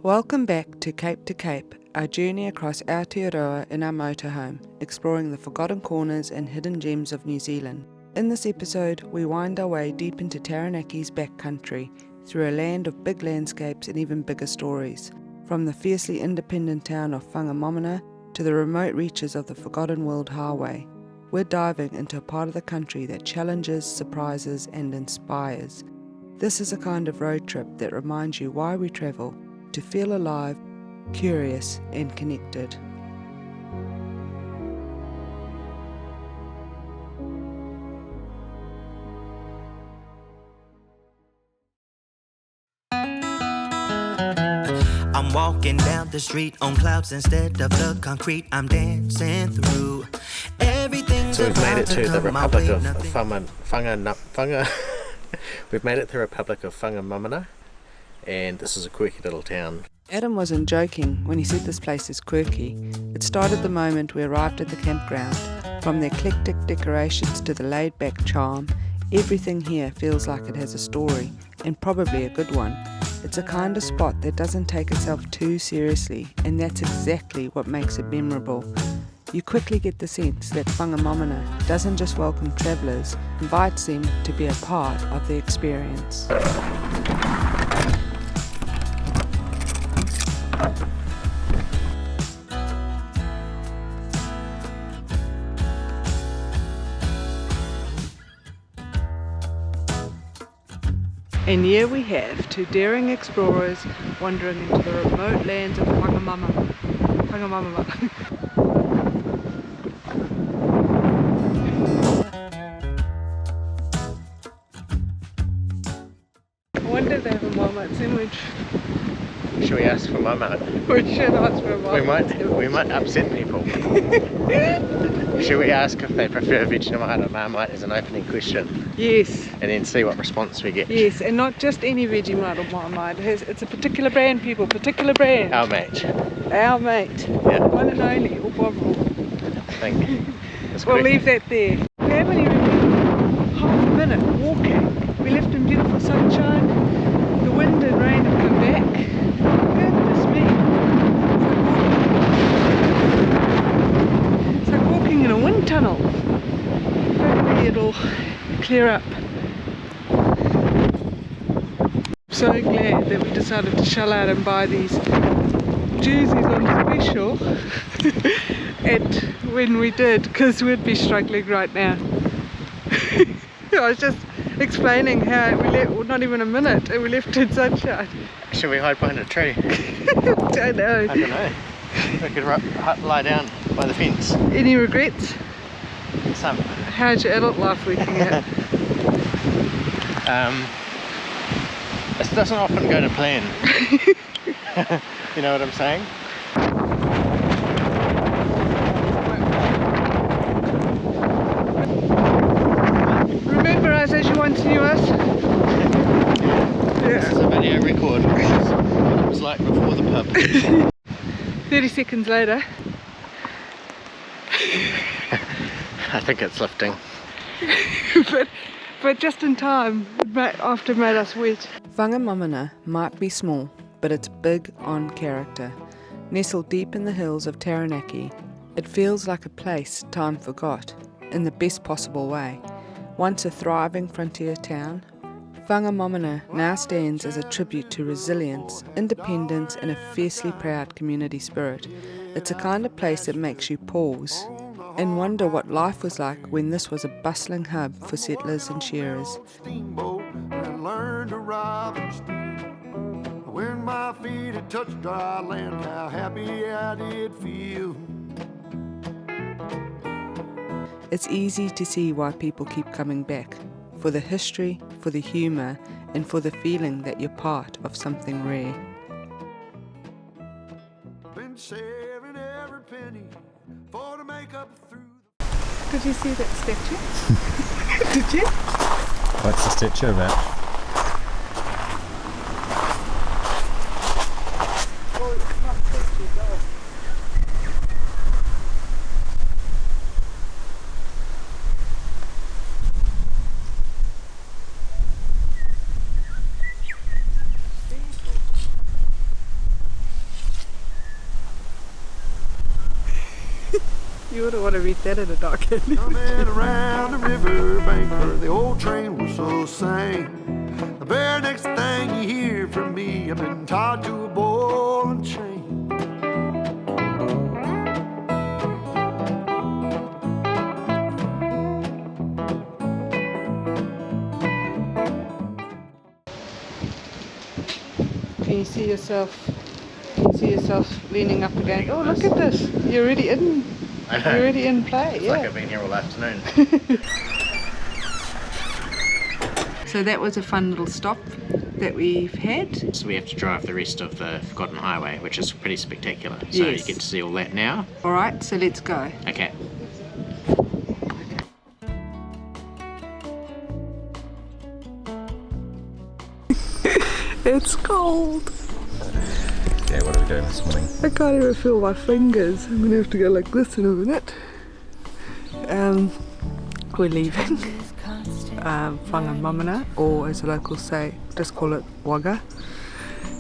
Welcome back to Cape, our journey across Aotearoa in our motorhome, exploring the forgotten corners and hidden gems of New Zealand. In this episode, we wind our way deep into Taranaki's backcountry, through a land of big landscapes and even bigger stories, from the fiercely independent town of Whangamomona to the remote reaches of the forgotten World Highway. We're diving into a part of the country that challenges, surprises and inspires. This is a kind of road trip that reminds you why we travel, to feel alive, curious and connected. I'm walking down the street on clouds instead of the concrete I'm dancing through. Everything's So we've made it to the Republic of We've made it to the Republic of Whangamomona, and this is a quirky little town. Adam wasn't joking when he said this place is quirky. It started the moment we arrived at the campground. From the eclectic decorations to the laid-back charm, everything here feels like it has a story, and probably a good one. It's a kind of spot that doesn't take itself too seriously, and that's exactly what makes it memorable. You quickly get the sense that Whangamomona doesn't just welcome travellers, invites them to be a part of the experience. And here we have two daring explorers wandering into the remote lands of Whangamomona. I wonder if they have a Marmite sandwich. Should we ask for Marmite? We should ask for a Marmite sandwich. We might upset people. Should we ask if they prefer Vegemite or Marmite as an opening question? Yes. And then see what response we get? Yes, and not just any Vegemite or Marmite. It's a particular brand, people, particular brand. Our mate. Our mate. Yeah. One and only, or Bovril. I think. We'll leave that there. We haven't even been half a minute walking. We left in beautiful sunshine. The wind and rain have come back. Goodness me. It's like walking in a wind tunnel. Hopefully it'll clear up. I'm so glad that we decided to shell out and buy these jerseys on special and when we did, because we'd be struggling right now. I was just explaining how we left, well, not even a minute, and we left in sunshine. Should we hide behind a tree? Don't know. I don't know. We could lie down by the fence. Any regrets? Some. How's your adult life working out? It doesn't often go to plan. You know what I'm saying? Remember us as you once knew us? This is a video record. This is what it was like before the pub. 30 seconds later. I think it's lifting. but just in time, after it made us wet. Whangamomona might be small, but it's big on character. Nestled deep in the hills of Taranaki, it feels like a place time forgot, in the best possible way. Once a thriving frontier town, Whangamomona now stands as a tribute to resilience, independence and a fiercely proud community spirit. It's a kind of place that makes you pause and wonder what life was like when this was a bustling hub for settlers and shearers. When my feet had touched dry land, how happy I did feel. It's easy to see why people keep coming back, for the history, for the humour, and for the feeling that you're part of something rare. Been saving every penny for to make up through. Did you see that statue? Did you? What's the statue about? Well, it's not statue, though. You wouldn't want to read that in a dark alley. Coming around the riverbank where the old train was so sane. The very next thing you hear from me, I've been tied to a ball and chain. Can you see yourself? Can you see yourself leaning up again? Oh, look at this! You're already in. I know. You're already in play. It's yeah. like I've been here all afternoon. So that was a fun little stop that we've had. So we have to drive the rest of the Forgotten Highway, which is pretty spectacular. So Yes. you get to see all that now. All right, so let's go. Okay. It's cold. Yeah, what are we doing this morning? I can't even feel my fingers. I'm gonna have to go like this in a minute. We're leaving Whangamomona, or as the locals say, just call it Wagga,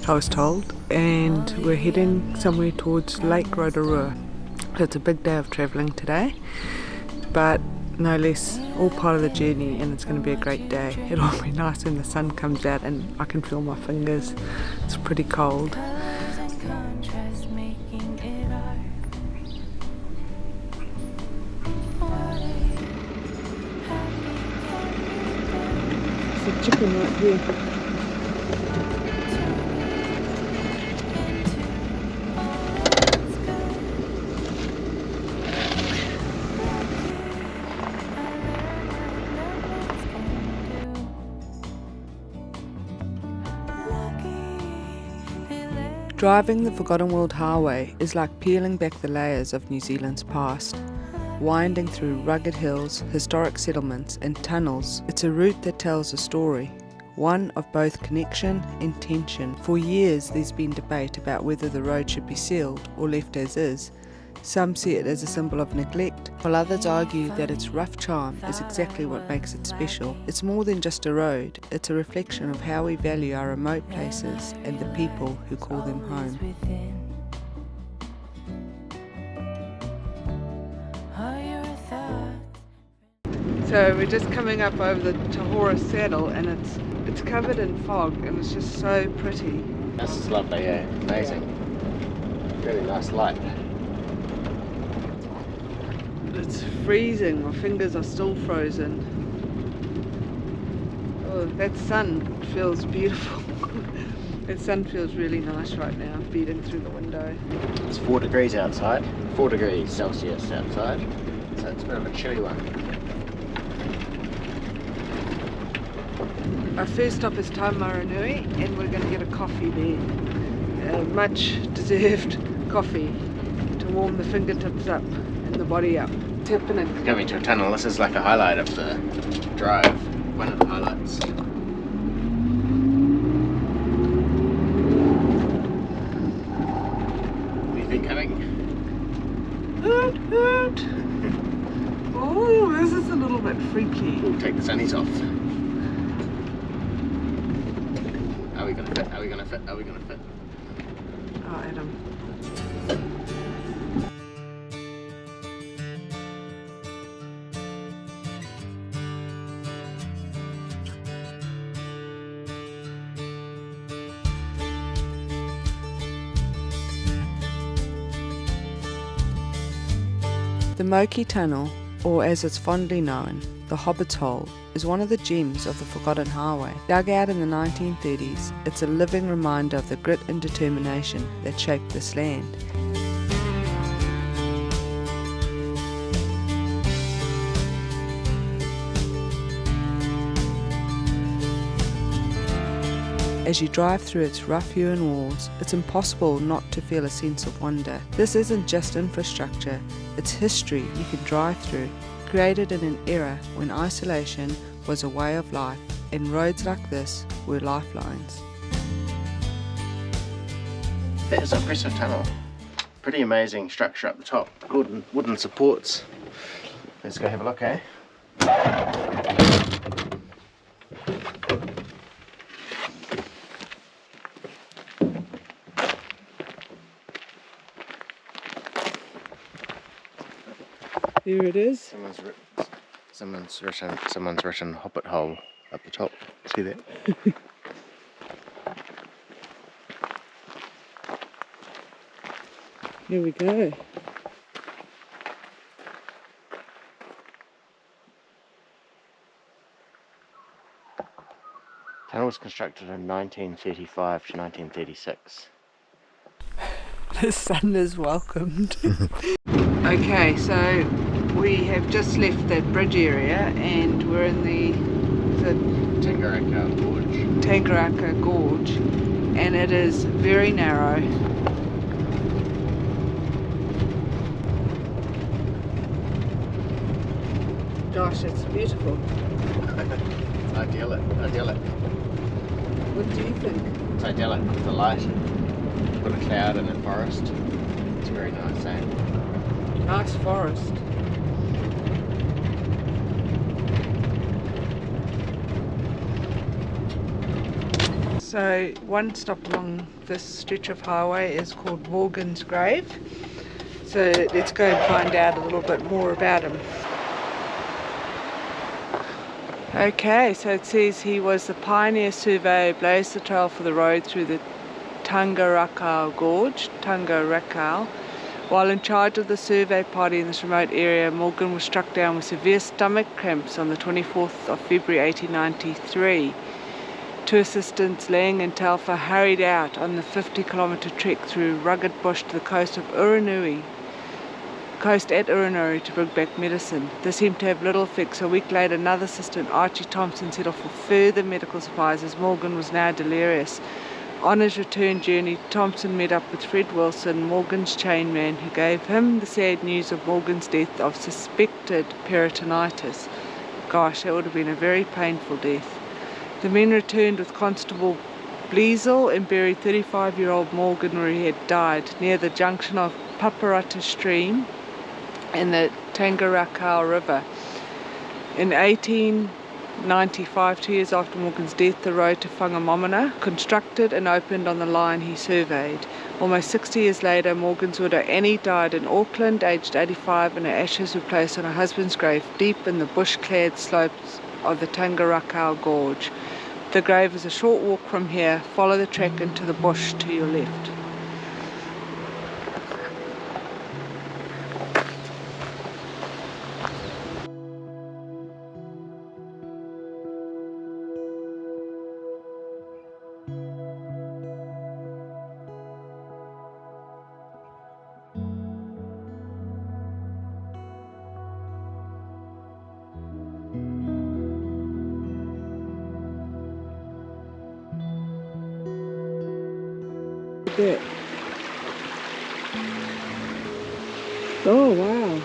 I was told. And we're heading somewhere towards Lake Rotorua. So it's a big day of travelling today, but no less all part of the journey, and it's going to be a great day. It'll be nice when the sun comes out and I can feel my fingers. It's pretty cold. There's a chicken right here. Driving the Forgotten World Highway is like peeling back the layers of New Zealand's past. Winding through rugged hills, historic settlements and tunnels, it's a route that tells a story, one of both connection and tension. For years there's been debate about whether the road should be sealed or left as is. Some see it as a symbol of neglect, while others argue that its rough charm is exactly what makes it special. It's more than just a road, it's a reflection of how we value our remote places and the people who call them home. So we're just coming up over the Tahora Saddle, and it's covered in fog, and it's just so pretty. This is lovely, yeah. Amazing. Really nice light. It's freezing, my fingers are still frozen. Oh, that sun feels beautiful. That sun feels really nice right now, beating through the window. It's 4 degrees outside, 4 degrees Celsius outside, so it's a bit of a chilly one. Our first stop is Taumaranui, and we're going to get a coffee there. Much deserved coffee to warm the fingertips up and the body up. What's happening? Coming to a tunnel, this is like a highlight of the drive, one of the highlights. What do you think, coming? Hoot, hoot. Oh, this is a little bit freaky. We'll take the sunnies off. Are we gonna fit? Are we gonna fit? Are we gonna fit? Oh, Adam. The Moki Tunnel, or as it's fondly known, the Hobbit's Hole, is one of the gems of the Forgotten Highway. Dug out in the 1930s, it's a living reminder of the grit and determination that shaped this land. As you drive through its rough-hewn walls, it's impossible not to feel a sense of wonder. This isn't just infrastructure, it's history you can drive through, created in an era when isolation was a way of life, and roads like this were lifelines. That is an impressive tunnel. Pretty amazing structure up the top. Wooden supports. Let's go have a look, eh? There it is. Someone's written Hobbit hole up the top. See that? Here we go. Tunnel was constructed in 1935 to 1936. The sun is welcomed. Okay, so we have just left that bridge area and we're in the Tangaraka Gorge, and it is very narrow. Gosh, it's beautiful. It's idyllic. What do you think? It's idyllic with the light. Put a cloud in the forest. It's very nice, eh? Nice forest. So one stop along this stretch of highway is called Morgan's Grave. So let's go and find out a little bit more about him. Okay, so it says he was the pioneer surveyor who blazed the trail for the road through the Tangarakau Gorge, While in charge of the survey party in this remote area, Morgan was struck down with severe stomach cramps on the 24th of February 1893. Two assistants, Lang and Telfer, hurried out on the 50-kilometre trek through rugged bush to the coast at Urinui to bring back medicine. This seemed to have little effect, so a week later another assistant, Archie Thompson, set off for further medical supplies as Morgan was now delirious. On his return journey, Thompson met up with Fred Wilson, Morgan's chainman, who gave him the sad news of Morgan's death of suspected peritonitis. Gosh, that would have been a very painful death. The men returned with Constable Bleasel and buried 35-year-old Morgan where he had died, near the junction of Paparata Stream and the Tangarakau River. In 1895, 2 years after Morgan's death, the road to Whangamomona, constructed and opened on the line he surveyed. Almost 60 years later, Morgan's widow Annie died in Auckland, aged 85, and her ashes were placed on her husband's grave deep in the bush-clad slopes of the Tangarakau Gorge. The grave is a short walk from here. Follow the track into the bush to your left. Bit. Oh wow.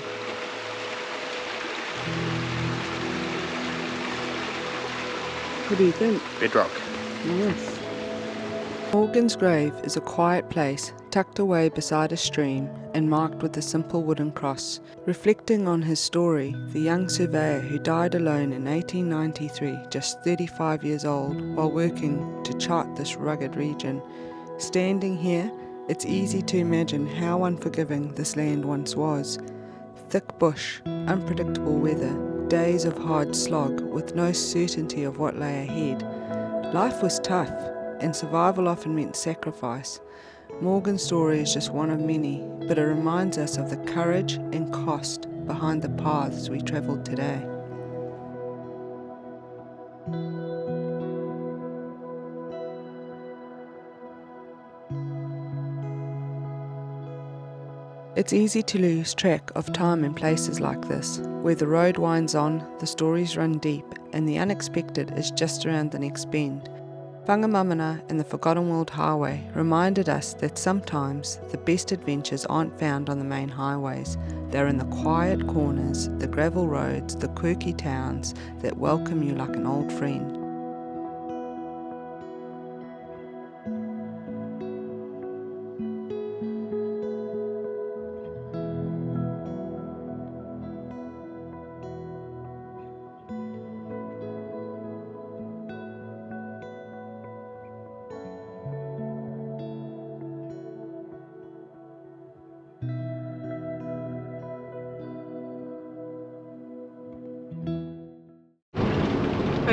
What do you think? Bedrock. Nice. Morgan's grave is a quiet place tucked away beside a stream and marked with a simple wooden cross. Reflecting on his story, the young surveyor who died alone in 1893, just 35 years old, while working to chart this rugged region. Standing here, it's easy to imagine how unforgiving this land once was. Thick bush, unpredictable weather, days of hard slog with no certainty of what lay ahead. Life was tough, and survival often meant sacrifice. Morgan's story is just one of many, but it reminds us of the courage and cost behind the paths we travelled today. It's easy to lose track of time in places like this, where the road winds on, the stories run deep, and the unexpected is just around the next bend. Whangamomona and the Forgotten World Highway reminded us that sometimes the best adventures aren't found on the main highways. They're in the quiet corners, the gravel roads, the quirky towns that welcome you like an old friend.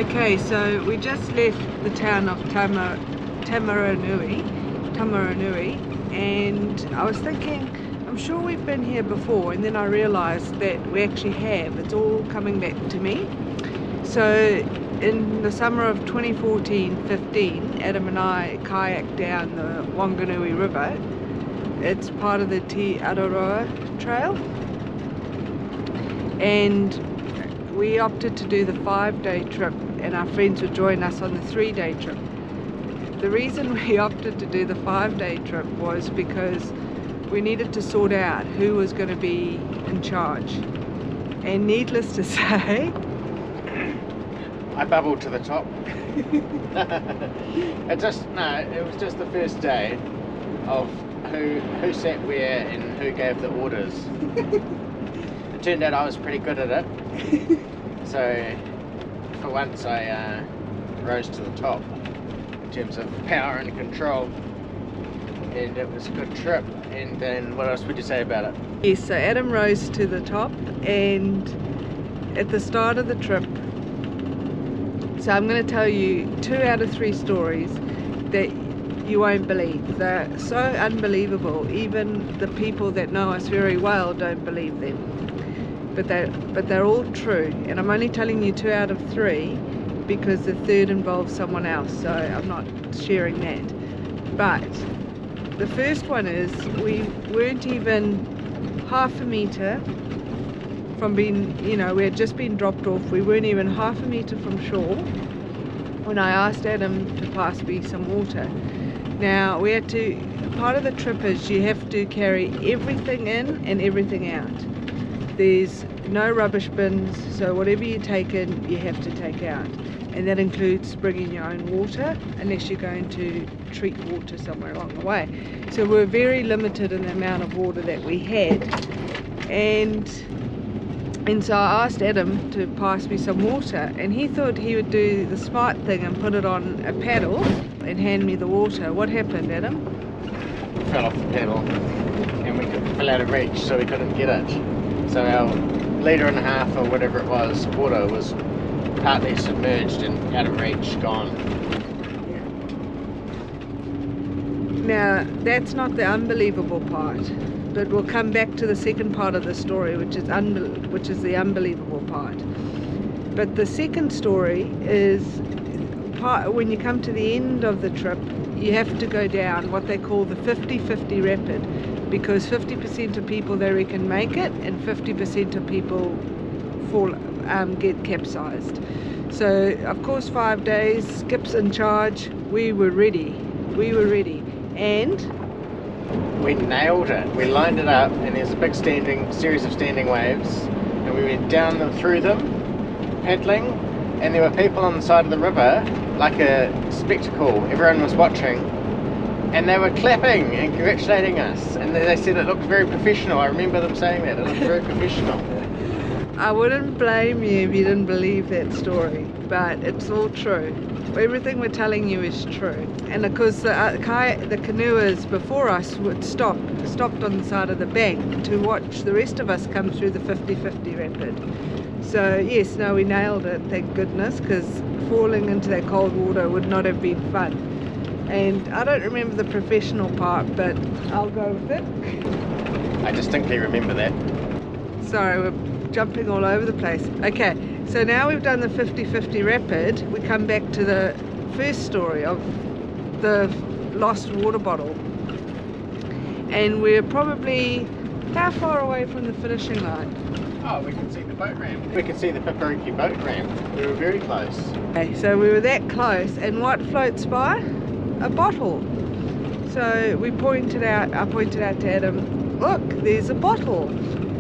Okay, so we just left the town of Tamaranui, and I was thinking, I'm sure we've been here before, and then I realised that we actually have. It's all coming back to me. So in the summer of 2014-15, Adam and I kayaked down the Whanganui River. It's part of the Te Araroa Trail, and we opted to do the 5-day trip, and our friends would join us on the 3-day trip. The reason we opted to do the 5-day trip was because we needed to sort out who was going to be in charge. And needless to say, I bubbled to the top. It was just the first day of who sat where and who gave the orders. It turned out I was pretty good at it. So for once I rose to the top in terms of power and control, and it was a good trip. And then what else would you say about it? Yes, so Adam rose to the top, and at the start of the trip, so I'm going to tell you 2 out of 3 stories that you won't believe. They're so unbelievable, even the people that know us very well don't believe them. But they're all true, and I'm only telling you 2 out of 3 because the third involves someone else, so I'm not sharing that. But the first one is, we weren't even half a metre from being, we had just been dropped off. We weren't even half a metre from shore when I asked Adam to pass me some water. Now, part of the trip is you have to carry everything in and everything out. There's no rubbish bins, so whatever you take in, you have to take out. And that includes bringing your own water, unless you're going to treat water somewhere along the way. So we're very limited in the amount of water that we had. And so I asked Adam to pass me some water, and he thought he would do the smart thing and put it on a paddle and hand me the water. What happened, Adam? Fell off the paddle, and we fell out of reach, so we couldn't get it. So our 1.5 litre or whatever it was, water was partly submerged and out of reach, gone. Now, that's not the unbelievable part, but we'll come back to the second part of the story, which is the unbelievable part. But the second story is when you come to the end of the trip, you have to go down what they call the 50-50 rapid, because 50% of people, they reckon, make it, and 50% of people get capsized. So of course, 5 days, Skip's in charge. We were ready, and we nailed it. We lined it up, and there's a big series of standing waves, and we went down them, through them, paddling, and there were people on the side of the river, like a spectacle. Everyone was watching, and they were clapping and congratulating us, and they said it looked very professional. I remember them saying that, it looked very professional. I wouldn't blame you if you didn't believe that story, but it's all true. Everything we're telling you is true. And of course the canoers before us would stopped on the side of the bank to watch the rest of us come through the 50-50 rapid. So yes, no, we nailed it, thank goodness, because falling into that cold water would not have been fun. And I don't remember the professional part, but I'll go with it. I distinctly remember that. Sorry, we're jumping all over the place. Okay, so now we've done the 50-50 rapid, we come back to the first story of the lost water bottle. And we're probably how far away from the finishing line? Oh, we can see the boat ramp. We can see the Papariki boat ramp. We were very close. Okay, so we were that close, and what floats by? A bottle. So I pointed out to Adam, look, there's a bottle.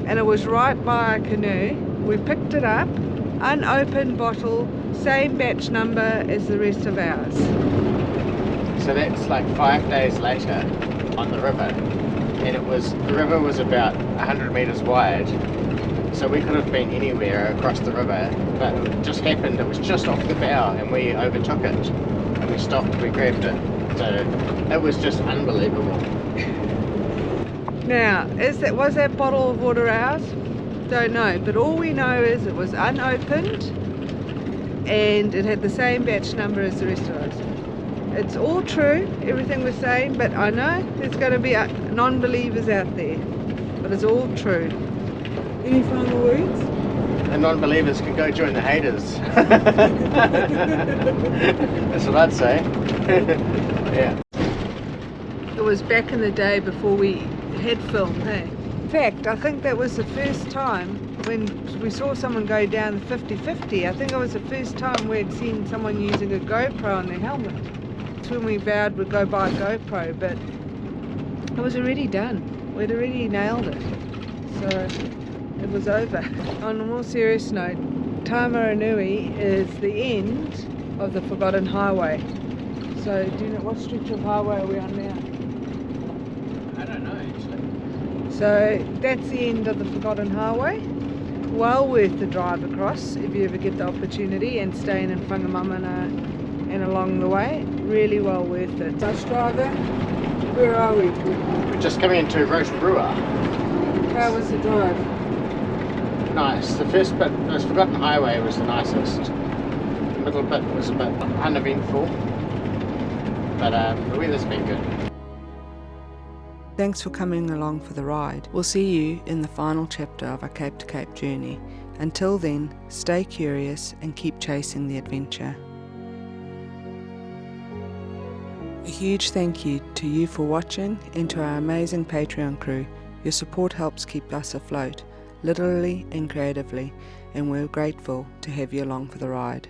And it was right by our canoe. We picked it up, unopened bottle, same batch number as the rest of ours. So that's like 5 days later on the river, and the river was about 100 metres wide, so we could have been anywhere across the river, but it just happened, it was just off the bow, and we overtook it, and we stopped, we grabbed it, so it was just unbelievable. Now, was that bottle of water ours? Don't know, but all we know is it was unopened, and it had the same batch number as the rest of us. It's all true, everything we're saying, but I know there's going to be non-believers out there, but it's all true. Any final words? And non-believers can go join the haters. That's what I'd say. Yeah. It was back in the day before we had film, hey? In fact, I think that was the first time when we saw someone go down the 50-50. I think it was the first time we'd seen someone using a GoPro on their helmet. It's when we vowed we'd go buy a GoPro, but it was already done. We'd already nailed it. So it was over. On a more serious note, Tamaranui is the end of the Forgotten Highway. So do you know what stretch of highway are we on now? I don't know actually. So that's the end of the Forgotten Highway. Well worth the drive across if you ever get the opportunity, and staying in Whangamomona and along the way. Really well worth it. Bus driver, where are we? We're just coming into Rotorua. How was the drive? Nice. The first bit, the Forgotten Highway, was the nicest. The middle bit was a bit uneventful, but the weather's been good. Thanks for coming along for the ride. We'll see you in the final chapter of our Cape to Cape journey. Until then, stay curious and keep chasing the adventure. A huge thank you to you for watching, and to our amazing Patreon crew. Your support helps keep us afloat, literally and creatively, and we're grateful to have you along for the ride.